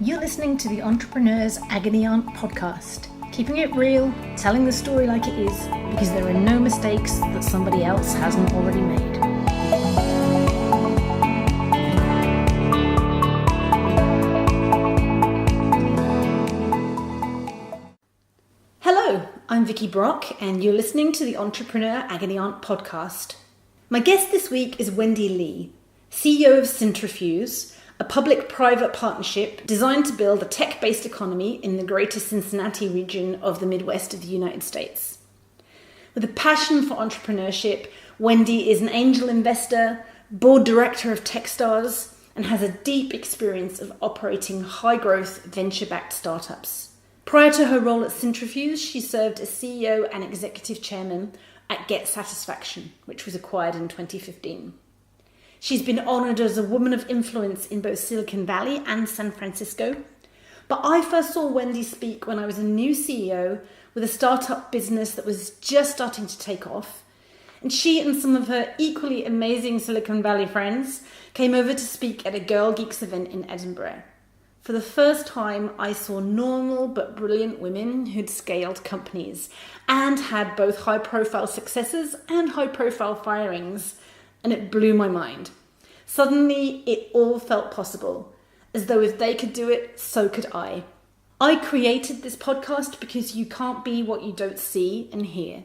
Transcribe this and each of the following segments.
You're listening to the Entrepreneur's Agony Aunt podcast, keeping it real, telling the story like it is, because there are no mistakes that somebody else hasn't already made. Hello, I'm Vicky Brock, and you're listening to the Entrepreneur Agony Aunt podcast. My guest this week is Wendy Lea, CEO of Cintrifuse, a public-private partnership designed to build a tech-based economy in the greater Cincinnati region of the Midwest of the United States. With a passion for entrepreneurship, Wendy is an angel investor, board director of Techstars, and has a deep experience of operating high-growth venture-backed startups. Prior to her role at Cintrifuse, she served as CEO and executive chairman at Get Satisfaction, which was acquired in 2015. She's been honored as a woman of influence in both Silicon Valley and San Francisco. But I first saw Wendy speak when I was a new CEO with a startup business that was just starting to take off. And she and some of her equally amazing Silicon Valley friends came over to speak at a Girl Geeks event in Edinburgh. For the first time, I saw normal but brilliant women who'd scaled companies and had both high-profile successes and high-profile firings. And it blew my mind. Suddenly, it all felt possible, as though if they could do it, so could I. I created this podcast because you can't be what you don't see and hear.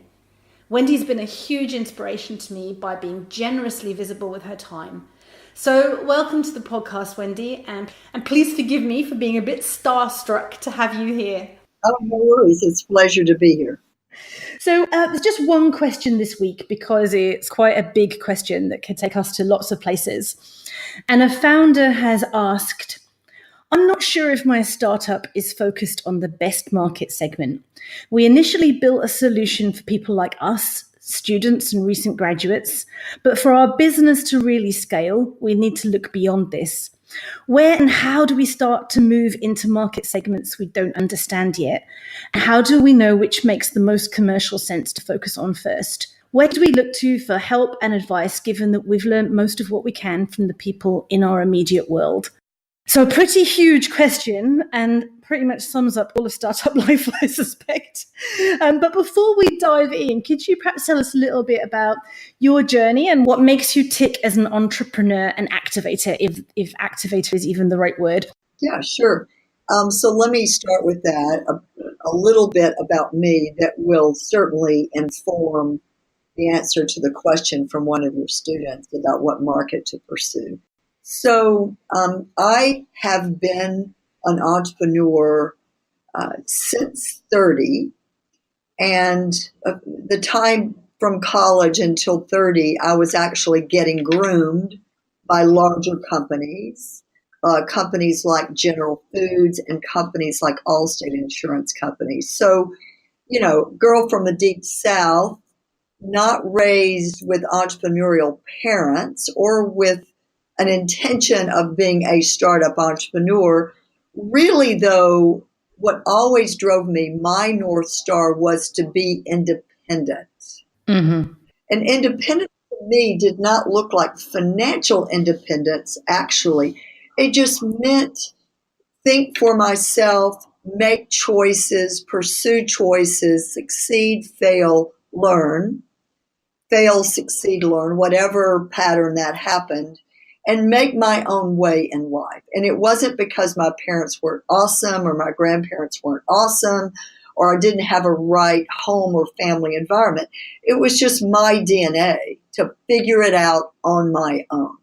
Wendy's been a huge inspiration to me by being generously visible with her time. So welcome to the podcast, Wendy, and please forgive me for being a bit starstruck to have you here. Oh, no worries. It's a pleasure to be here. So there's just one question this week because it's quite a big question that could take us to lots of places. And a founder has asked, I'm not sure if my startup is focused on the best market segment. We initially built a solution for people like us, students and recent graduates, but for our business to really scale, we need to look beyond this. Where and how do we start to move into market segments we don't understand yet? And how do we know which makes the most commercial sense to focus on first? Where do we look to for help and advice, given that we've learned most of what we can from the people in our immediate world? So a pretty huge question and pretty much sums up all of startup life, I suspect. But before we dive in, could you perhaps tell us a little bit about your journey and what makes you tick as an entrepreneur and activator, if activator is even the right word? Yeah, sure. So let me start with that, a little bit about me that will certainly inform the answer to the question from one of your students about what market to pursue. So I have been an entrepreneur since 30, and the time from college until 30, I was actually getting groomed by larger companies, companies like General Foods and companies like Allstate Insurance Companies. So, girl from the deep South, not raised with entrepreneurial parents or with an intention of being a startup entrepreneur. Really, though, what always drove me, my North Star, was to be independent. Mm-hmm. And independence to me did not look like financial independence, actually. It just meant think for myself, make choices, pursue choices, succeed, fail, learn. Fail, succeed, learn, whatever pattern that happened, and make my own way in life. And it wasn't because my parents weren't awesome or my grandparents weren't awesome or I didn't have a right home or family environment. It was just my DNA to figure it out on my own.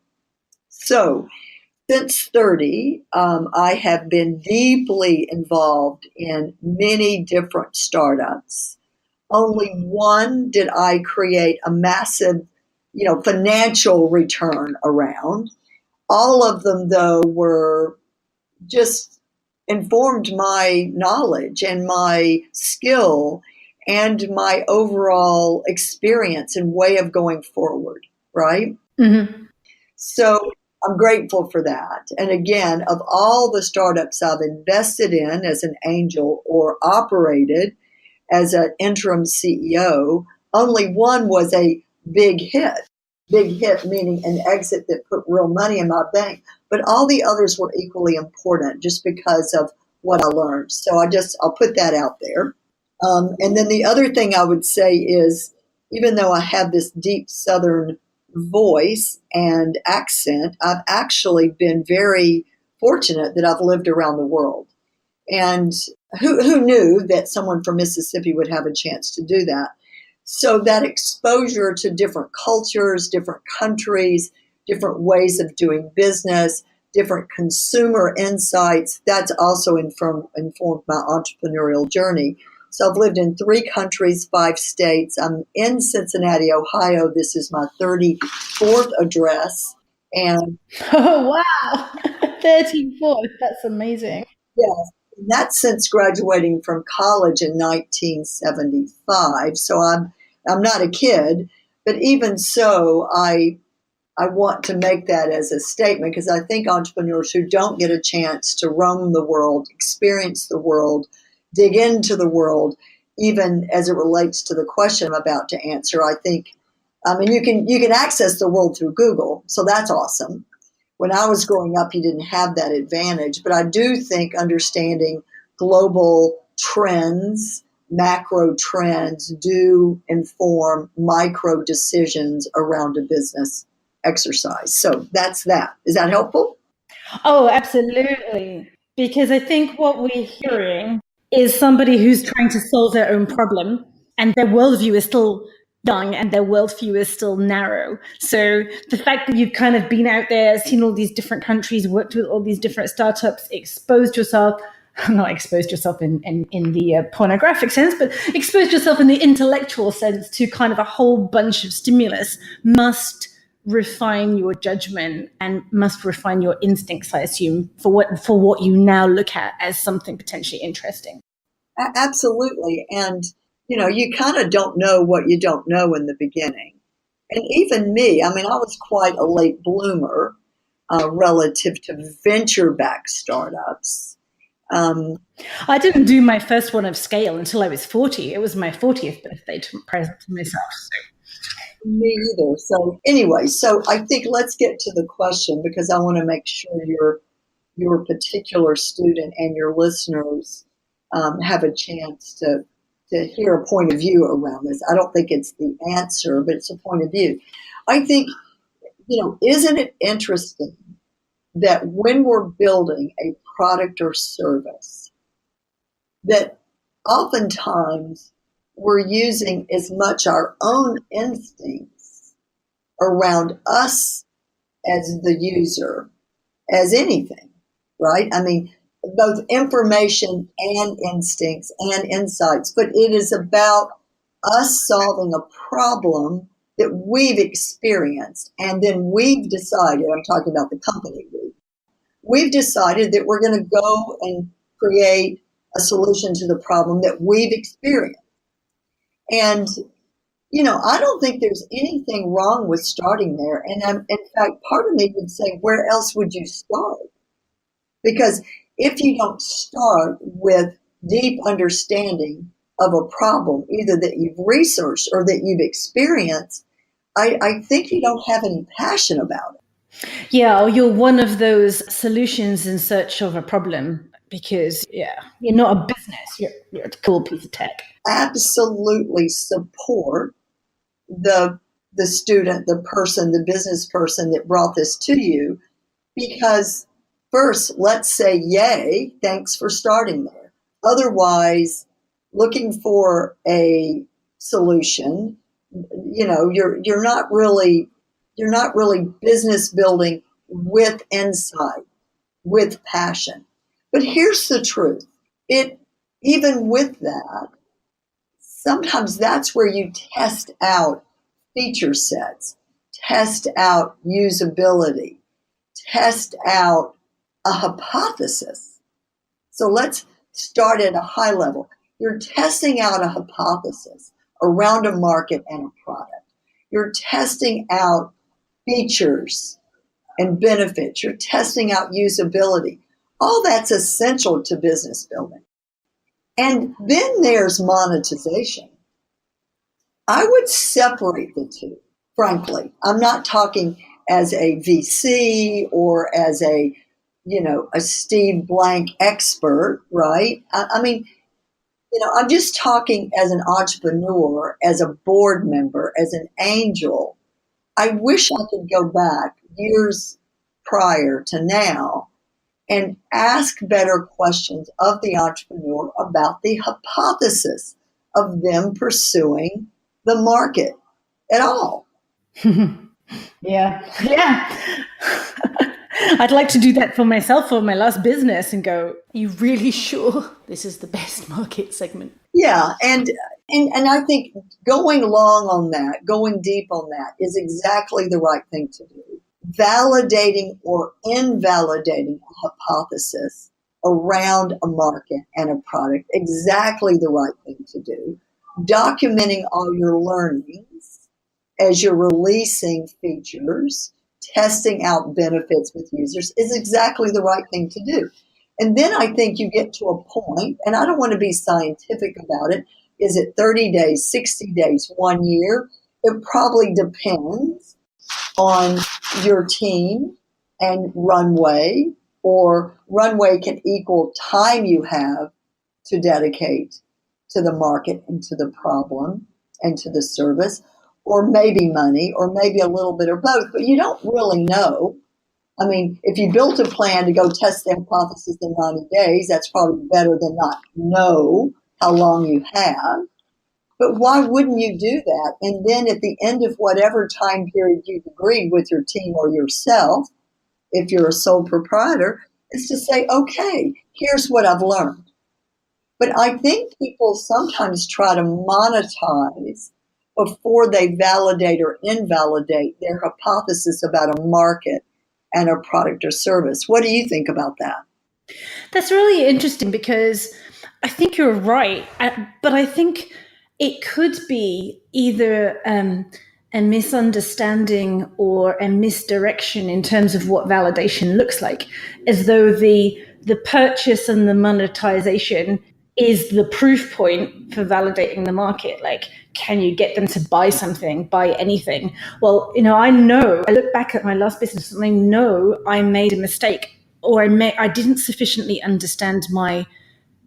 So since 30, I have been deeply involved in many different startups. Only one did I create a massive financial return around. All of them, though, were just informed my knowledge and my skill and my overall experience and way of going forward, right? Mm-hmm. So I'm grateful for that. And again, of all the startups I've invested in as an angel or operated as an interim CEO, only one was a big hit. big hit, meaning an exit that put real money in my bank. But all the others were equally important just because of what I learned. So I'll put that out there. And then the other thing I would say is, even though I have this deep Southern voice and accent, I've actually been very fortunate that I've lived around the world. And who knew that someone from Mississippi would have a chance to do that? So that exposure to different cultures, different countries, different ways of doing business, different consumer insights, that's also informed my entrepreneurial journey. So I've lived in 3 countries, 5 states. I'm in Cincinnati, Ohio. This is my 34th address. And Oh, wow. 34th. That's amazing. yes, and that's since graduating from college in 1975. So I'm not a kid, but even so, I want to make that as a statement because I think entrepreneurs who don't get a chance to roam the world, experience the world, dig into the world, even as it relates to the question I'm about to answer, I think, you can access the world through Google, so that's awesome. When I was growing up, you didn't have that advantage, but I do think understanding global trends, macro trends do inform micro decisions around a business exercise. So that's that. Is that helpful? Oh, absolutely. Because I think what we're hearing is somebody who's trying to solve their own problem and their worldview is still young and their worldview is still narrow. So the fact that you've kind of been out there, seen all these different countries, worked with all these different startups, exposed yourself, not exposed yourself in the pornographic sense, but exposed yourself in the intellectual sense to kind of a whole bunch of stimulus must refine your judgment and must refine your instincts, I assume, for what you now look at as something potentially interesting. Absolutely. And, you kind of don't know what you don't know in the beginning. And even me, I was quite a late bloomer relative to venture-backed startups. I didn't do my first one of scale until I was 40. It was my 40th birthday present to myself. So. Me either. So anyway, so I think let's get to the question because I want to make sure your particular student and your listeners have a chance to hear a point of view around this. I don't think it's the answer, but it's a point of view. I think, isn't it interesting that when we're building a product or service, that oftentimes we're using as much our own instincts around us as the user as anything, right? Both information and instincts and insights, but it is about us solving a problem that we've experienced. And then we've decided, I'm talking about the company, we've decided that we're going to go and create a solution to the problem that we've experienced. And, I don't think there's anything wrong with starting there. And in fact, part of me would say, where else would you start? Because if you don't start with deep understanding of a problem, either that you've researched or that you've experienced, I think you don't have any passion about it. Yeah, or you're one of those solutions in search of a problem because, you're not a business. You're a cool piece of tech. Absolutely support the student, the person, the business person that brought this to you, because first, let's say, yay, thanks for starting there. Otherwise, looking for a solution, you're not really business building with insight, with passion. But here's the truth. Even with that, sometimes that's where you test out feature sets, test out usability, test out a hypothesis. So let's start at a high level. You're testing out a hypothesis around a market and a product. You're testing out features and benefits. You're testing out usability. All that's essential to business building. And then there's monetization. I would separate the two. frankly. I'm not talking as a VC or as a, a Steve Blank expert, right? I mean, I'm just talking as an entrepreneur, as a board member, as an angel. I wish I could go back years prior to now and ask better questions of the entrepreneur about the hypothesis of them pursuing the market at all. Yeah. Yeah. I'd like to do that for myself for my last business and go, are you really sure this is the best market segment? Yeah. And I think going long on that, going deep on that is exactly the right thing to do. Validating or invalidating a hypothesis around a market and a product, exactly the right thing to do. Documenting all your learnings as you're releasing features, testing out benefits with users is exactly the right thing to do. And then I think you get to a point, and I don't want to be scientific about it. Is it 30 days, 60 days, 1 year? It probably depends on your team and runway, or runway can equal time you have to dedicate to the market and to the problem and to the service, or maybe money, or maybe a little bit of both, but you don't really know. I mean, if you built a plan to go test the hypothesis in 90 days, that's probably better than not know how long you have. But why wouldn't you do that? And then at the end of whatever time period you've agreed with your team or yourself, if you're a sole proprietor, is to say, okay, here's what I've learned. But I think people sometimes try to monetize before they validate or invalidate their hypothesis about a market and a product or service. What do you think about that? That's really interesting because I think you're right. But I think it could be either a misunderstanding or a misdirection in terms of what validation looks like, as though the purchase and the monetization is the proof point for validating the market. Like, can you get them to buy something, buy anything? Well, I look back at my last business and I know I made a mistake, or I didn't sufficiently understand my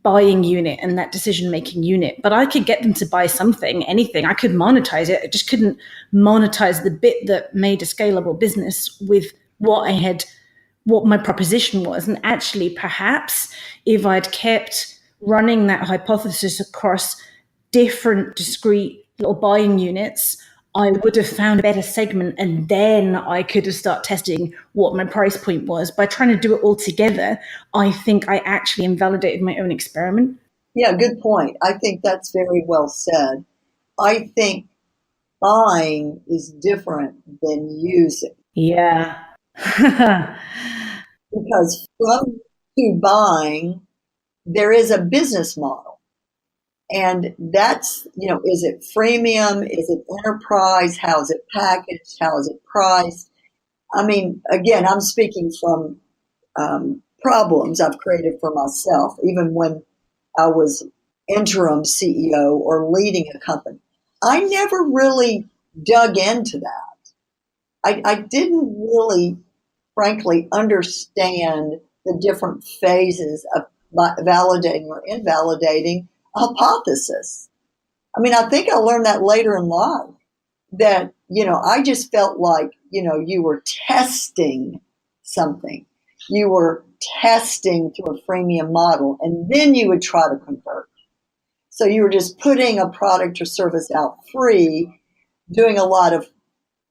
buying unit and that decision-making unit, but I could get them to buy something, anything. I could monetize it. I just couldn't monetize the bit that made a scalable business with what my proposition was. And actually, perhaps if I'd kept running that hypothesis across different discrete little buying units, I would have found a better segment, and then I could have started testing what my price point was. By trying to do it all together, I think I actually invalidated my own experiment. Yeah, good point. I think that's very well said. I think buying is different than using. Yeah. Because from to buying, there is a business model. And that's, is it freemium? Is it enterprise? How is it packaged? How is it priced? I mean, again, I'm speaking from problems I've created for myself, even when I was interim CEO or leading a company. I never really dug into that. I didn't really, frankly, understand the different phases of validating or invalidating a hypothesis. I mean, I think I learned that later in life, that, I just felt like, you were testing something. You were testing through a freemium model, and then you would try to convert. So you were just putting a product or service out free, doing a lot of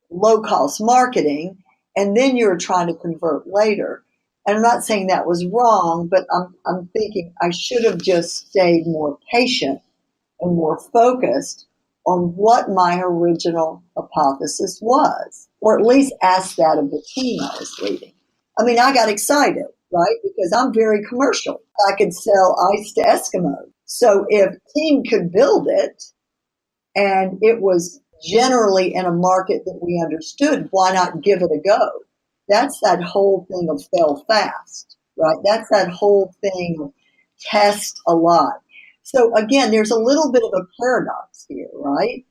low-cost marketing, and then you were trying to convert later. And I'm not saying that was wrong, but I'm thinking I should have just stayed more patient and more focused on what my original hypothesis was, or at least asked that of the team I was leading. I mean, I got excited, right? Because I'm very commercial. I could sell ice to Eskimos. So if team could build it and it was generally in a market that we understood, why not give it a go? That's that whole thing of fail fast, right? That's that whole thing of test a lot. So again, there's a little bit of a paradox here, right?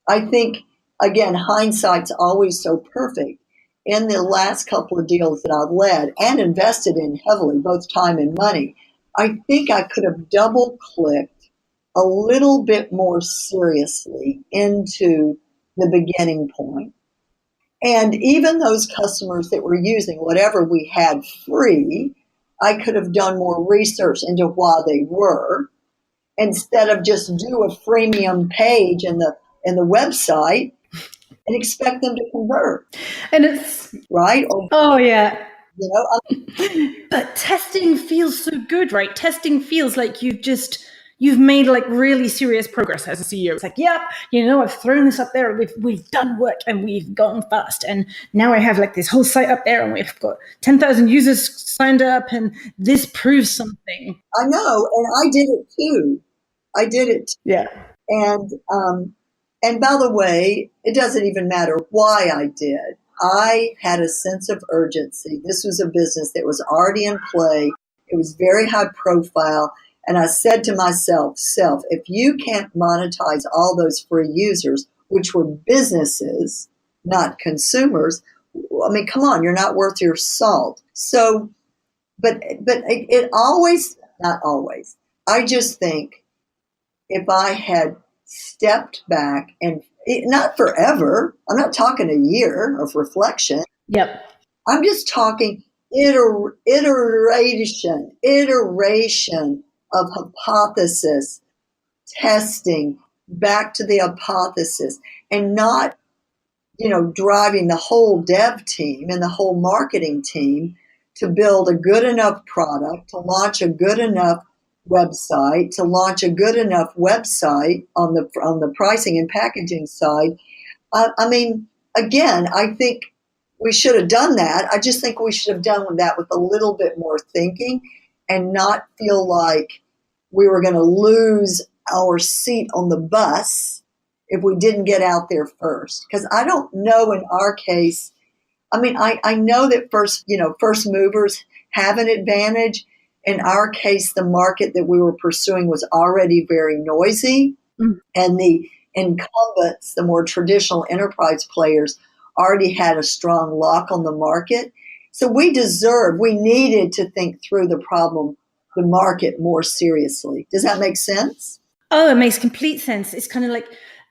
I think again, hindsight's always so perfect. In the last couple of deals that I've led and invested in heavily, both time and money, I think I could have double clicked a little bit more seriously into the beginning point. And even those customers that were using whatever we had free, I could have done more research into why they were, instead of just do a freemium page in the website and expect them to convert. And it's right? Oh yeah. You know, but testing feels so good, right? Testing feels like you've made like really serious progress as a CEO. It's like, yep, I've thrown this up there, we've done work and we've gone fast, and now I have like this whole site up there and we've got 10,000 users signed up, and this proves something. I know, and I did it too. Yeah. And by the way, it doesn't even matter why I did. I had a sense of urgency. This was a business that was already in play. It was very high profile. And I said to myself, if you can't monetize all those free users, which were businesses, not consumers, I mean, come on, you're not worth your salt. So, but it always, not always. I just think if I had stepped back and not forever, I'm not talking a year of reflection. Yep. I'm just talking iteration of hypothesis, testing back to the hypothesis, and not, driving the whole dev team and the whole marketing team to build a good enough product, to launch a good enough website, to launch a good enough website on the pricing and packaging side. I mean, again, I think we should have done that. I just think we should have done that with a little bit more thinking and not feel like we were going to lose our seat on the bus if we didn't get out there first. Because I don't know in our case, I mean, I know that first movers have an advantage. In our case, the market that we were pursuing was already very noisy, and the incumbents, the more traditional enterprise players, already had a strong lock on the market. So we needed to think through the market more seriously. Does that make sense? Oh, it makes complete sense. It's kind of like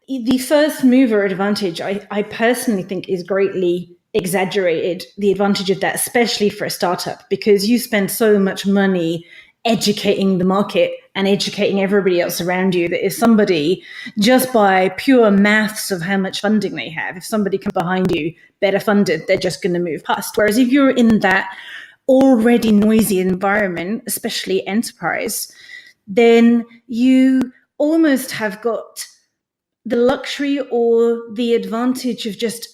the first mover advantage, I personally think, is greatly exaggerated, the advantage of that, especially for a startup, because you spend so much money educating the market and educating everybody else around you that if somebody, just by pure maths of how much funding they have, if somebody comes behind you better funded, they're just going to move past. Whereas if you're in that already noisy environment, especially enterprise, then you almost have got the luxury or the advantage of just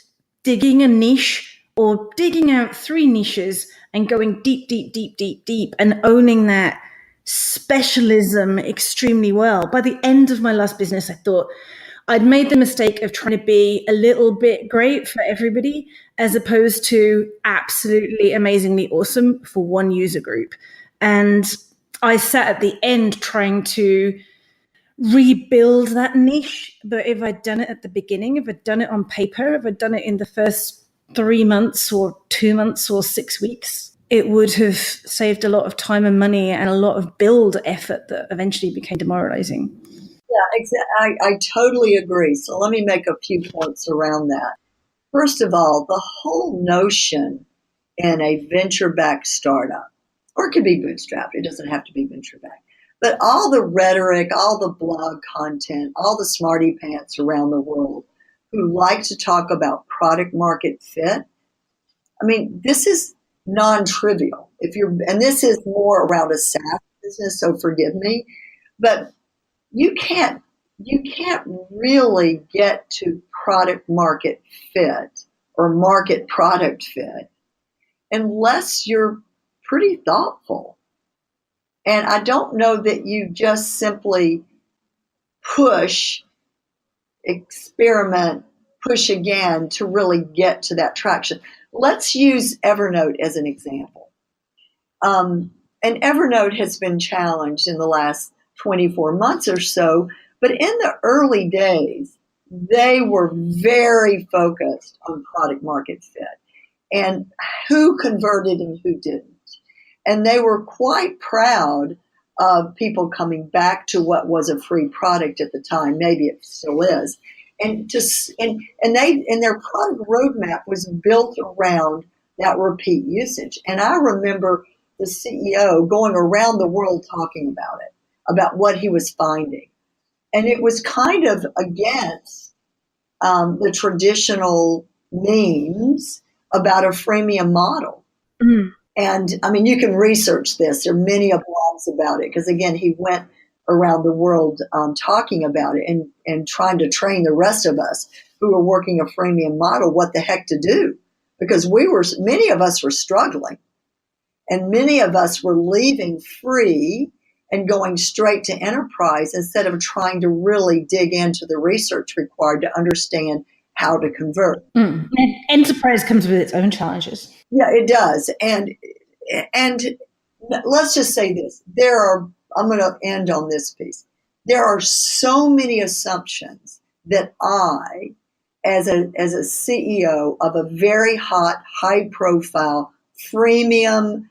digging a niche or digging out 3 niches and going deep, deep, deep, deep, deep and owning that specialism extremely well. By the end of my last business, I thought I'd made the mistake of trying to be a little bit great for everybody as opposed to absolutely amazingly awesome for one user group. And I sat at the end trying to rebuild that niche. But if I'd done it at the beginning, if I'd done it on paper, if I'd done it in the first 3 months or 2 months or 6 weeks, it would have saved a lot of time and money and a lot of build effort that eventually became demoralizing. Yeah, exactly. I totally agree. So let me make a few points around that. First of all, the whole notion in a venture-backed startup, or it could be bootstrapped, it doesn't have to be venture-backed, but all the rhetoric, all the blog content, all the smarty pants around the world who like to talk about product market fit, I mean, this is non-trivial. And this is more around a SaaS business, so forgive me, but you can't really get to product market fit or market product fit unless you're pretty thoughtful. And I don't know that you just simply push, experiment, push again to really get to that traction. Let's use Evernote as an example. And Evernote has been challenged in the last 24 months or so, but in the early days, they were very focused on product market fit and who converted and who didn't. And they were quite proud of people coming back to what was a free product at the time. Maybe it still is. And their product roadmap was built around that repeat usage. And I remember the CEO going around the world talking about it, about what he was finding. And it was kind of against the traditional memes about a freemium model. Mm. And I mean, you can research this. There are many blogs about it because, again, he went around the world talking about it and trying to train the rest of us who were working a freemium model what the heck to do, because many of us were struggling, and many of us were leaving free and going straight to enterprise instead of trying to really dig into the research required to understand how to convert. Mm. And enterprise comes with its own challenges. Yeah, it does. And let's just say this. I'm going to end on this piece. There are so many assumptions that I, as a CEO of a very hot, high-profile, freemium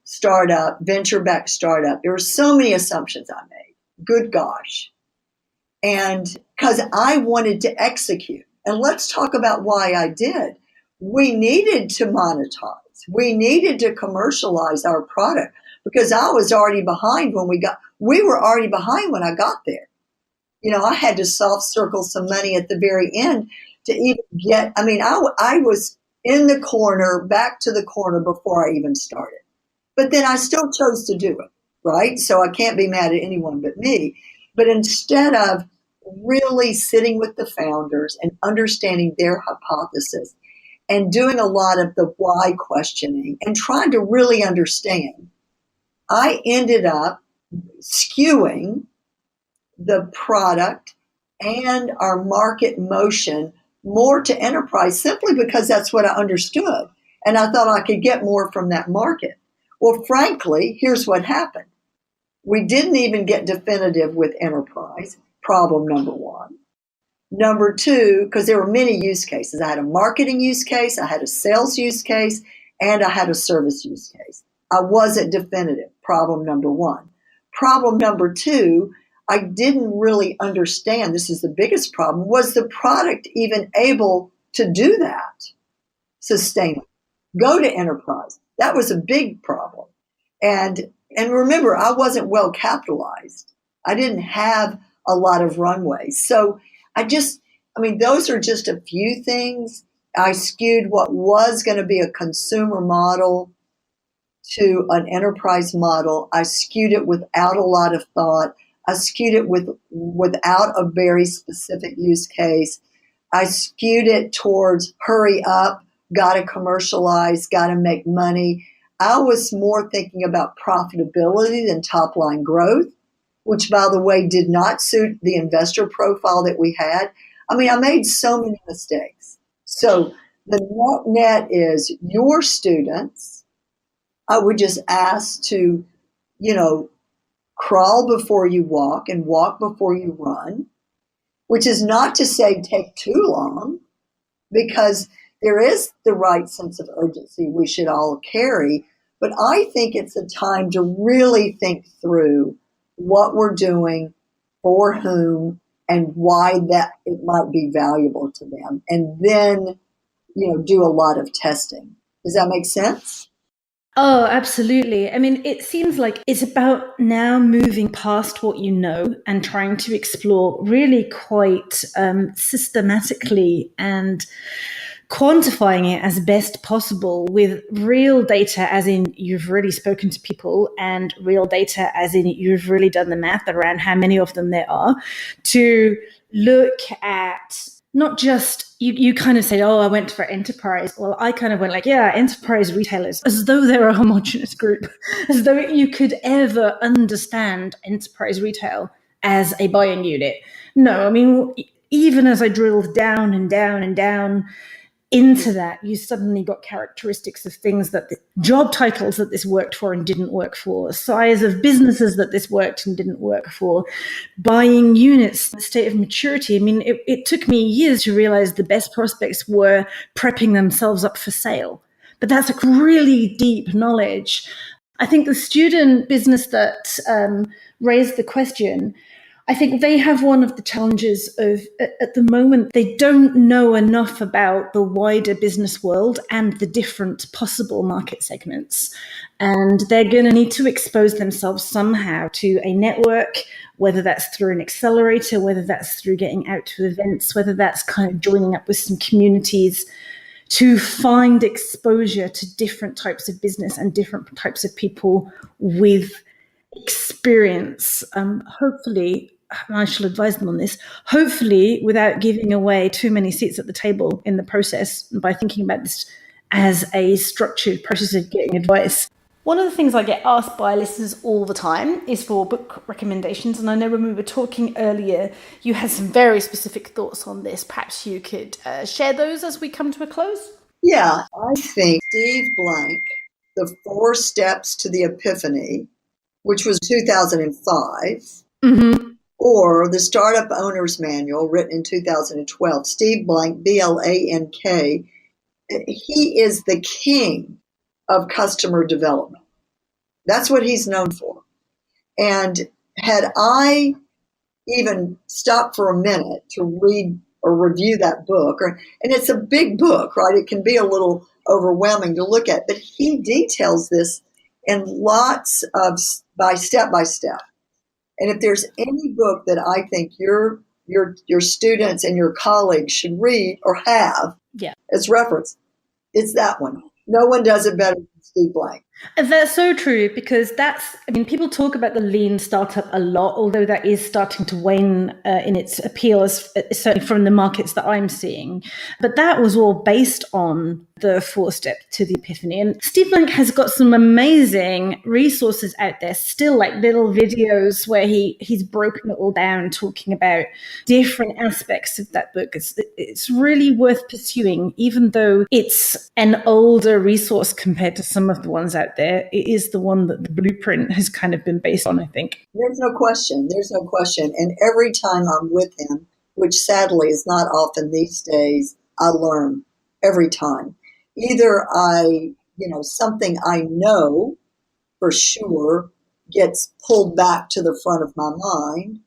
startup, venture-backed startup, there were so many assumptions I made. Good gosh. And because I wanted to execute. And let's talk about why I did. We needed to monetize. We needed to commercialize our product because I was already behind we were already behind when I got there. You know, I had to soft circle some money at the very end to even get, I mean, I was in the corner, back to the corner before I even started. But then I still chose to do it, right? So I can't be mad at anyone but me. But instead of really sitting with the founders and understanding their hypothesis and doing a lot of the why questioning and trying to really understand, I ended up skewing the product and our market motion more to enterprise simply because that's what I understood. And I thought I could get more from that market. Well, frankly, here's what happened. We didn't even get definitive with enterprise, problem number one. Number two, because there were many use cases. I had a marketing use case, I had a sales use case, and I had a service use case. I wasn't definitive, problem number one. Problem number two, I didn't really understand, this is the biggest problem, was the product even able to do that sustainably? Go to enterprise. That was a big problem. And remember, I wasn't well capitalized. I didn't have a lot of runway. So those are just a few things. I skewed what was going to be a consumer model to an enterprise model. I skewed it without a lot of thought. I skewed it without a very specific use case. I skewed it towards hurry up, got to commercialize, got to make money. I was more thinking about profitability than top line growth, which, by the way, did not suit the investor profile that we had. I mean, I made so many mistakes. So the net is your students, I would just ask to, crawl before you walk and walk before you run, which is not to say take too long, because there is the right sense of urgency we should all carry. But I think it's a time to really think through what we're doing, for whom, and why that it might be valuable to them. And then, do a lot of testing. Does that make sense? Oh, absolutely. I mean, it seems like it's about now moving past what you know and trying to explore really quite systematically and quantifying it as best possible with real data, as in you've really spoken to people, and real data as in you've really done the math around how many of them there are, to look at not just, you kind of said, oh, I went for enterprise. Well, I kind of went like, yeah, enterprise retailers, as though they're a homogenous group, as though you could ever understand enterprise retail as a buying unit. No, I mean, even as I drilled down and down and down, into that, you suddenly got characteristics of things that the job titles that this worked for and didn't work for, size of businesses that this worked and didn't work for, buying units, state of maturity. I mean, it took me years to realize the best prospects were prepping themselves up for sale. But that's like really deep knowledge. I think the student business that raised the question, I think they have one of the challenges of, at the moment, they don't know enough about the wider business world and the different possible market segments. And they're going to need to expose themselves somehow to a network, whether that's through an accelerator, whether that's through getting out to events, whether that's kind of joining up with some communities to find exposure to different types of business and different types of people with experience. Hopefully, I shall advise them on this, hopefully without giving away too many seats at the table in the process, by thinking about this as a structured process of getting advice. One of the things I get asked by listeners all the time is for book recommendations. And I know when we were talking earlier, you had some very specific thoughts on this. Perhaps you could share those as we come to a close? Yeah, I think Steve Blank, The 4 Steps to the Epiphany, which was 2005, or The Startup Owner's Manual, written in 2012. Steve Blank, Blank, he is the king of customer development. That's what he's known for. And had I even stopped for a minute to read or review that book, and it's a big book, right? It can be a little overwhelming to look at, but he details this in lots of by step. And if there's any book that I think your students and your colleagues should read or have as reference, it's that one. No one does it better than Steve Blank. And that's so true, because people talk about the lean startup a lot, although that is starting to wane in its appeal, certainly from the markets that I'm seeing. But that was all based on the 4 steps to the epiphany. And Steve Blank has got some amazing resources out there, still like little videos where he's broken it all down, talking about different aspects of that book. It's really worth pursuing, even though it's an older resource compared to some of the ones out there. It is the one that the blueprint has kind of been based on, I think. There's no question. And every time I'm with him, which sadly is not often these days, I learn every time. Either something I know for sure gets pulled back to the front of my mind,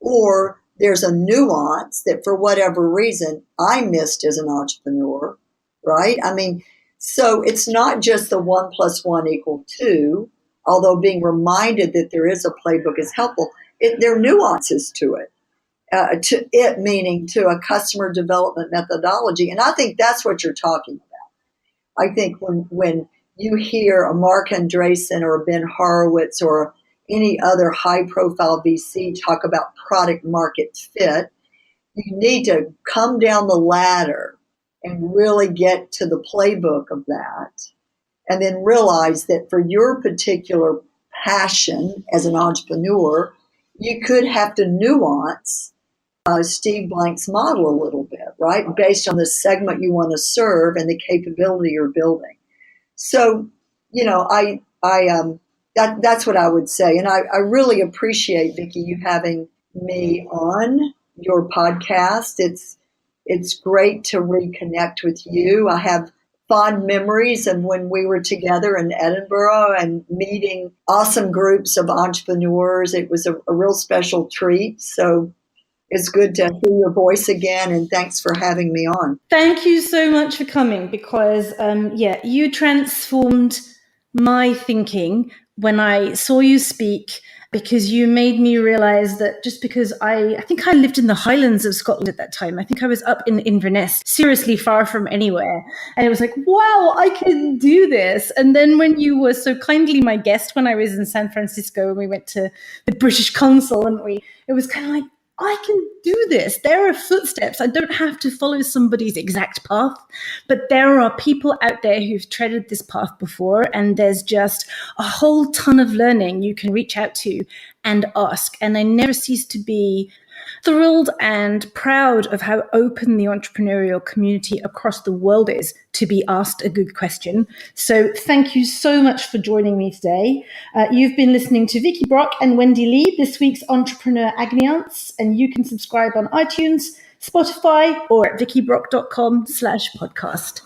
or there's a nuance that for whatever reason I missed as an entrepreneur, right? I mean, so it's not just the 1 + 1 = 2, although being reminded that there is a playbook is helpful. There are nuances to it, meaning to a customer development methodology. And I think that's what you're talking about. I think when you hear a Mark Andreessen or a Ben Horowitz or any other high-profile VC talk about product market fit, you need to come down the ladder and really get to the playbook of that, and then realize that for your particular passion as an entrepreneur, you could have to nuance Steve Blank's model a little bit, right? Based on the segment you want to serve and the capability you're building. So, that's what I would say. And I really appreciate, Vicki, you having me on your podcast. It's great to reconnect with you. I have fond memories of when we were together in Edinburgh and meeting awesome groups of entrepreneurs. It was a real special treat. So it's good to hear your voice again, and thanks for having me on. Thank you so much for coming, because, you transformed my thinking when I saw you speak, because you made me realize that just because I think I lived in the Highlands of Scotland at that time. I think I was up in Inverness, seriously far from anywhere. And it was like, wow, I can do this. And then when you were so kindly my guest when I was in San Francisco and we went to the British Consul, and it was kind of like, I can do this. There are footsteps. I don't have to follow somebody's exact path, but there are people out there who've treaded this path before, and there's just a whole ton of learning you can reach out to and ask. And I never cease to be Thrilled and proud of how open the entrepreneurial community across the world is to be asked a good question. So thank you so much for joining me today. You've been listening to Vicky Brock and Wendy Lea, this week's Entrepreneur Agony Aunts, and you can subscribe on iTunes, Spotify, or at vickybrock.com/podcast.